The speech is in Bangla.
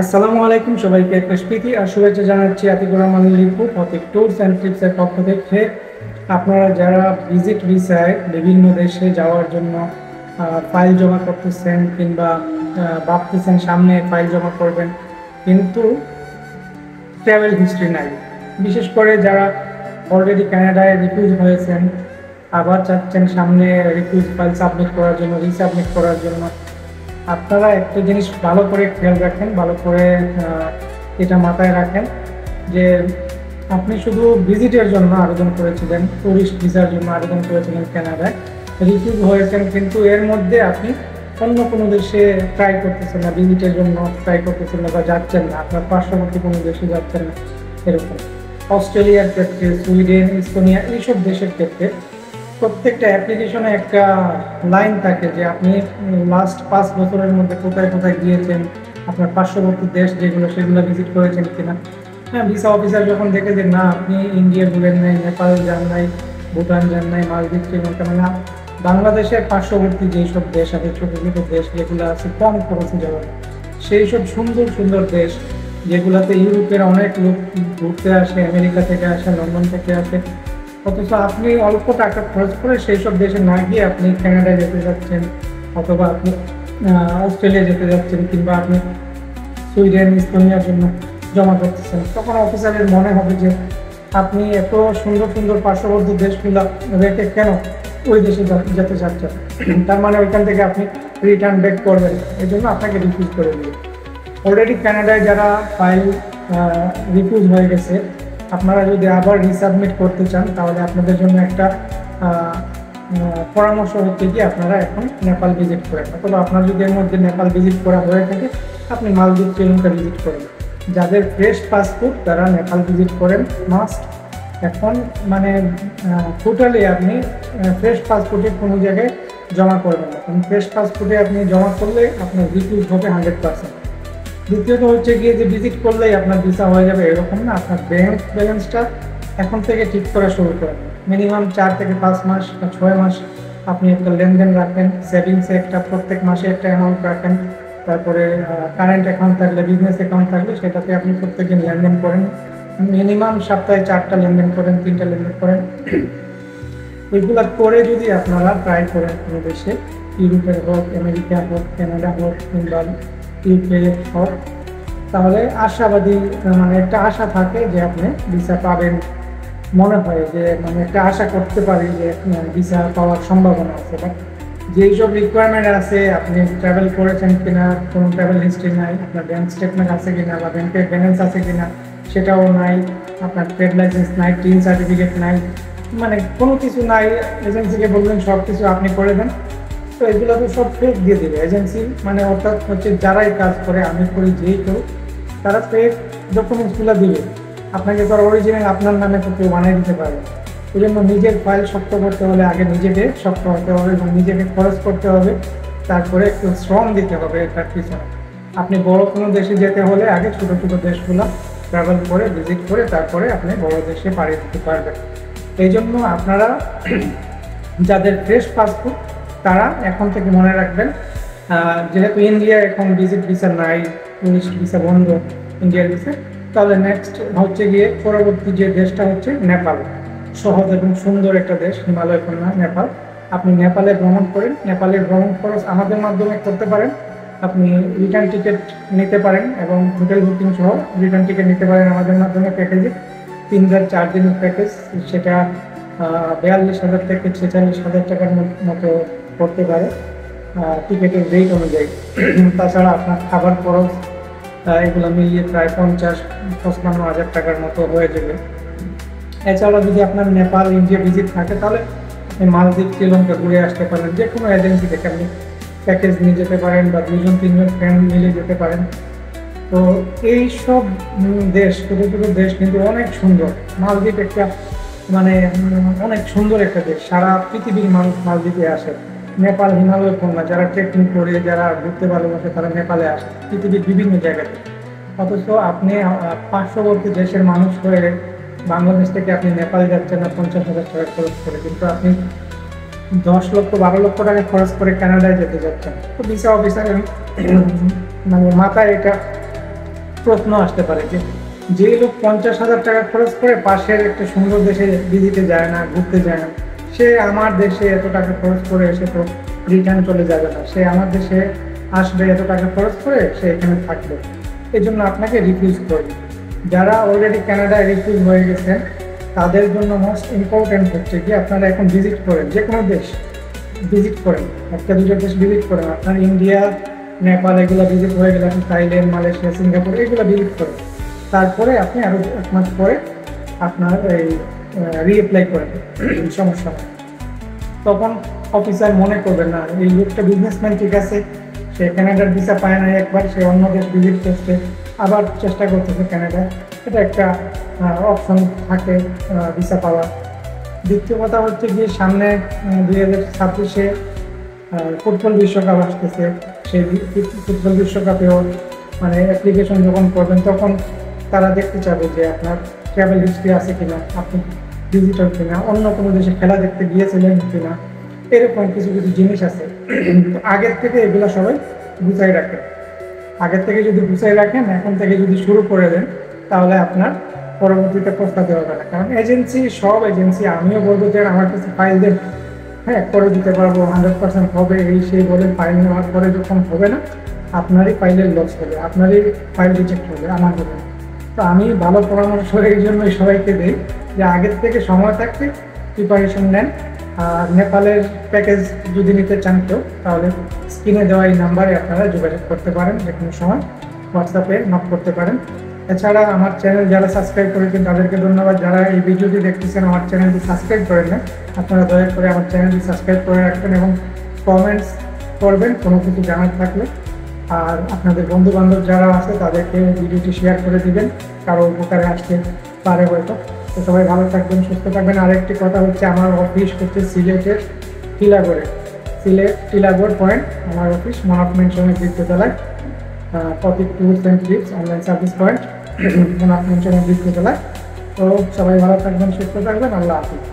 আসসালামু আলাইকুম সবাইকে প্রীতি আর শুভেচ্ছা জানাচ্ছি আতিকুর রহমান লিপু অতিক ট্যুরস অ্যান্ড ট্রিপসের পক্ষ থেকে। আপনারা যারা ভিজিট ভিসায় বিভিন্ন দেশে যাওয়ার জন্য ফাইল জমা করতেছেন কিংবা ভাবতেছেন সামনে ফাইল জমা করবেন কিন্তু ট্রাভেল হিস্ট্রি নাই, বিশেষ করে যারা অলরেডি কানাডায় রিফিউজ হয়েছেন আবার চাচ্ছেন সামনে রিফিউজ ফাইল সাবমিট করার জন্য রিসাবমিট করার জন্য, আপনারা একটা জিনিস ভালো করে খেয়াল রাখেন, ভালো করে এটা মাথায় রাখেন যে আপনি শুধু ভিজিটের জন্য আবেদন করেছিলেন, ট্যুরিস্ট ভিসার জন্য আবেদন করেছিলেন কানাডায়, রিফিউজ হয়েছেন কিন্তু এর মধ্যে আপনি অন্য কোনো দেশে ট্রাই করতেছেন না, ভিজিটের জন্য ট্রাই করতেছেন না বা যাচ্ছেন না, আপনার পার্শ্ববর্তী কোনো দেশে যাচ্ছেন না, এরকম অস্ট্রেলিয়ার ক্ষেত্রে, সুইডেন, ইস্তোনিয়া এইসব দেশের ক্ষেত্রে প্রত্যেকটা অ্যাপ্লিকেশনে একটা লাইন থাকে যে আপনি লাস্ট 5 বছরের মধ্যে কোথায় কোথায় গিয়েছেন, আপনার পার্শ্ববর্তী দেশ যেগুলো সেগুলো ভিজিট করেছেন কিনা। হ্যাঁ, ভিসা অফিসার যখন দেখে যে না আপনি ইন্ডিয়া ঘুরেন নাই, নেপাল যান নাই, ভুটান যান নাই, মালদ্বীপ, শ্রীলঙ্কা, মানে বাংলাদেশের পার্শ্ববর্তী যেসব দেশ আছে, ছোটো ছোটো দেশ যেগুলো আছে কম খরচে যাওয়ার, সেই সব সুন্দর সুন্দর দেশ যেগুলোতে ইউরোপের অনেক লোক ঘুরতে আসে, আমেরিকা থেকে আসে, লন্ডন থেকে আসে, অথচ আপনি অল্প টাকা খরচ করে সেই সব দেশে না গিয়ে আপনি কানাডায় যেতে যাচ্ছেন অথবা আপনি অস্ট্রেলিয়া যেতে যাচ্ছেন কিংবা আপনি সুইডেন, ইস্তোনিয়ার জন্য জমা করতেছেন, তখন অফিসারের মনে হবে যে আপনি এত সুন্দর সুন্দর পার্শ্ববর্তী দেশগুলো রেখে কেন ওই দেশে যেতে চাচ্ছেন, তার মানে ওইখান থেকে আপনি রিটার্ন ব্যাক করবেন, এই জন্য আপনাকে রিফিউজ করে দিবে। অলরেডি কানাডায় যারা ফাইল রিফিউজ হয়ে গেছে, আপনারা যদি আবার রিসাবমিট করতে চান তাহলে আপনাদের জন্য একটা পরামর্শ হচ্ছে কি আপনারা এখন নেপাল ভিজিট করেন, অথবা আপনার যদি এর মধ্যে নেপাল ভিজিট করা হয়ে থাকে আপনি মালদ্বীপ, শ্রীলঙ্কা ভিজিট করেন। যাদের ফ্রেশ পাসপোর্ট তারা নেপাল ভিজিট করেন মাস্ট। এখন মানে টোটালি আপনি ফ্রেশ পাসপোর্টে কোনো জায়গায় জমা করবেন না, কারণ ফ্রেশ পাসপোর্টে আপনি জমা করলে আপনার রিফিউজ হবে 100%। দ্বিতীয়ত হচ্ছে গিয়ে যে ভিজিট করলেই আপনার ভিসা হয়ে যাবে এরকম না, আপনার ব্যাংক ব্যালেন্সটা এখন থেকে ঠিক করা শুরু করেন। মিনিমাম 4 থেকে 5 মাস বা 6 মাস আপনি একটা লেনদেন রাখেন, সেভিংসে একটা প্রত্যেক মাসে একটা অ্যামাউন্ট রাখেন, তারপরে কারেন্ট অ্যাকাউন্ট থাকলে, বিজনেস অ্যাকাউন্ট থাকলে সেটাতে আপনি প্রত্যেকদিন লেনদেন করেন, মিনিমাম সপ্তাহে 4টা লেনদেন করেন, 3টা লেনদেন করেন। এগুলো করে যদি আপনারা ট্রাই করেন কোনো দেশে, ইউরোপের হোক, আমেরিকা হোক, কানাডা হোক কিংবা ইউকে হোক, তাহলে আশাবাদী মানে একটা আশা থাকে যে আপনি ভিসা পাবেন, মনে হয় যে মানে একটা আশা করতে পারি যে ভিসা পাওয়ার সম্ভাবনা আছে। বাট যেই সব রিকোয়ারমেন্ট আছে, আপনি ট্রাভেল করেছেন কিনা, কোনো ট্রাভেল হিস্ট্রি নাই, আপনার ব্যাংক স্টেটমেন্ট আছে কিনা বা ব্যাংকের ব্যালেন্স আছে কিনা সেটাও নাই, আপনার ট্রেড লাইসেন্স নাই, টিন সার্টিফিকেট নাই, মানে কোনো কিছু নাই, এজেন্সিকে বলবেন সব কিছু আপনি করে দেন, তো এগুলো তো সব ফেক দিয়ে দেবে এজেন্সি, মানে অর্থাৎ হচ্ছে যারাই কাজ করে, আমি করি যেই কেউ, তারা ফেক ডকুমেন্টসগুলো দিবে আপনাকে, তো অরিজিনাল আপনার নামে তো কেউ বানিয়ে দিতে পারে। এই জন্য নিজের ফাইল শক্ত করতে হলে আগে নিজেকে শক্ত হতে হবে এবং নিজেকে খরচ করতে হবে, তারপরে একটু শ্রম দিতে হবে এটার পিছনে। আপনি বড় কোনো দেশে যেতে হলে আগে ছোটো ছোটো দেশগুলো ট্রাভেল করে ভিজিট করে তারপরে আপনি বড় দেশে পাড়ি দিতে পারবেন। এই জন্য আপনারা যাদের ফ্রেশ পাসপোর্ট তারা এখন থেকে মনে রাখবেন, যেহেতু ইন্ডিয়া এখন ভিজিট ভিসা নাই, টুরিস্ট ভিসা বন্ধ ইন্ডিয়ার ভিসা, তাহলে নেক্সট হচ্ছে গিয়ে পরবর্তী যে দেশটা হচ্ছে নেপাল। সহজ এবং সুন্দর একটা দেশ, হিমালয় কন্যা নেপাল। আপনি নেপালে ভ্রমণ করেন, নেপালের ভ্রমণ খরচ আমাদের মাধ্যমে করতে পারেন, আপনি রিটার্ন টিকিট নিতে পারেন এবং হোটেল বুকিং সহ রিটার্ন টিকিট নিতে পারেন আমাদের মাধ্যমে প্যাকেজে। 3 রাত 4 দিনের প্যাকেজ, সেটা 42,000 থেকে 46,000 টাকার মতো পড়তে পারে টিকিটের রেট অনুযায়ী। তাছাড়া আপনার খাবার খরচ এগুলো মিলিয়ে প্রায় 50-55 হাজার টাকার মতো হয়ে যাবে। এছাড়া যদি আপনার নেপাল, ইন্ডিয়া ভিজিট থাকে তাহলে আপনি মালদ্বীপ, শ্রীলঙ্কা ঘুরে আসতে পারেন, যে কোনো এজেন্সি থেকে আপনি প্যাকেজ নিয়ে যেতে পারেন বা 2-3জন ফ্রেন্ড মিলে যেতে পারেন। তো এই সব দেশ, ছোটো ছোটো দেশ কিন্তু অনেক সুন্দর। মালদ্বীপ একটা মানে অনেক সুন্দর একটা দেশ, সারা পৃথিবীর মানুষ মালদ্বীপে আসে। নেপাল হিমালয় কন্যা, যারা ট্রেকিং করে, যারা ঘুরতে ভালোবাসে তারা নেপালে আসে পৃথিবীর বিভিন্ন জায়গাতে। অথচ আপনি পার্শ্ববর্তী দেশের মানুষ হয়ে বাংলাদেশ থেকে আপনি নেপালে যাচ্ছেন না 50,000 টাকা খরচ করে, কিন্তু আপনি 10 লক্ষ 12 লক্ষ টাকা খরচ করে কানাডায় যেতে যাচ্ছেন। তো ভিসা অফিসারের মানে মাথায় এটা প্রশ্ন আসতে পারে যে লোক 50,000 টাকা খরচ করে পাশের একটা সুন্দর দেশে ভিজিটে যায় না, ঘুরতে যায় না, সে আমার দেশে এত টাকা খরচ করে এসে তো রিটার্ন চলে যাবে না, সে আমার দেশে আসবে, এত টাকা খরচ করে সে এখানে থাকবে। এই জন্য আপনাকে রিফিউজ করবে। যারা অলরেডি কানাডায় রিফিউজ হয়ে গেছেন তাদের জন্য মোস্ট ইম্পর্টেন্ট হচ্ছে কি আপনারা এখন ভিজিট করেন, যে কোনো দেশ ভিজিট করেন, একটা দুটো দেশ ভিজিট করেন। আপনার ইন্ডিয়া, নেপাল এগুলো ভিজিট হয়ে গেলে আপনি থাইল্যান্ড, মালয়েশিয়া, সিঙ্গাপুর এগুলো ভিজিট করেন। তারপরে আপনি আরও 1 মাস পরে আপনার এই রিঅ্যাপ্লাই করেন, সমস্যা হয়। তখন অফিসার মনে করবে না এই লোকটা বিজনেসম্যান, ঠিক আছে, সে কানাডার ভিসা পায় না, একবার সে অন্য দেশ ভিজিট করছে, আবার চেষ্টা করতেছে কানাডায়, এটা একটা অপশন থাকে ভিসা পাওয়ার। দ্বিতীয় কথা হচ্ছে গিয়ে সামনে 2026-এ ফুটবল বিশ্বকাপ আসতেছে। সেই ফুটবল বিশ্বকাপেও মানে অ্যাপ্লিকেশন যখন করবেন তখন তারা দেখতে চাবে যে আপনার ট্রাভেল হিস্ট্রি আছে কিনা, আপনি ভিজিটর কিনা, অন্য কোনো দেশে খেলা দেখতে গিয়েছিলেন কিনা, এরকম কিছু কিছু জিনিস আছে। আগের থেকে এগুলো সবাই গুছাই রাখেন। আগের থেকে যদি গুছাই রাখেন, এখন থেকে যদি শুরু করে দেন, তাহলে আপনার পরবর্তীতে পস্তাতে হবে না। কারণ এজেন্সি, সব এজেন্সি, আমিও বলবো যে আমার কাছে ফাইল দেন, হ্যাঁ করে দিতে পারবো, 100% হবে, এই সেই বলে ফাইল নেওয়ার পরে যখন হবে না, আপনারই ফাইলের লস হবে, আপনারই ফাইল রিজেক্ট হবে, আমার হবে না। তো আমি ভালো পরামর্শ এই জন্যই সবাইকে দিই যে আগের থেকে সময় থাকতে প্রিপারেশন নেন। আর নেপালের প্যাকেজ যদি নিতে চান কেউ, তাহলে স্ক্রিনে দেওয়া এই নাম্বারে আপনারা যোগাযোগ করতে পারেন, যে কোনো সময় হোয়াটসঅ্যাপে নক করতে পারেন। এছাড়া আমার চ্যানেল যারা সাবস্ক্রাইব করেছেন তাদেরকে ধন্যবাদ। যারা এই ভিডিওটি দেখতেছেন আমার চ্যানেলটি সাবস্ক্রাইব করেন না, আপনারা দয়া করে আমার চ্যানেলটি সাবস্ক্রাইব করে রাখবেন এবং কমেন্টস করবেন কোনো কিছু জানার থাকলে। আর আপনাদের বন্ধু বান্ধব যারা আছে তাদেরকে ভিডিওটি শেয়ার করে দিবেন, কারো উপকারে আসতে পারে হয়তো। তো সবাই ভালো থাকবেন, সুস্থ থাকবেন। আরেকটি কথা হচ্ছে, আমার অফিস হচ্ছে সিলেটের টিলাগড়ে, সিলেট টিলাগড় পয়েন্ট আমার অফিস, মহাপ মেনশনের দ্বিতীয়তলায়, Prateek tours and trips online service point, মহাপ মেনশনের দ্বিতীয়তলায়। তো সবাই ভালো থাকবেন, সুস্থ থাকবেন, আল্লাহ হাফিজ।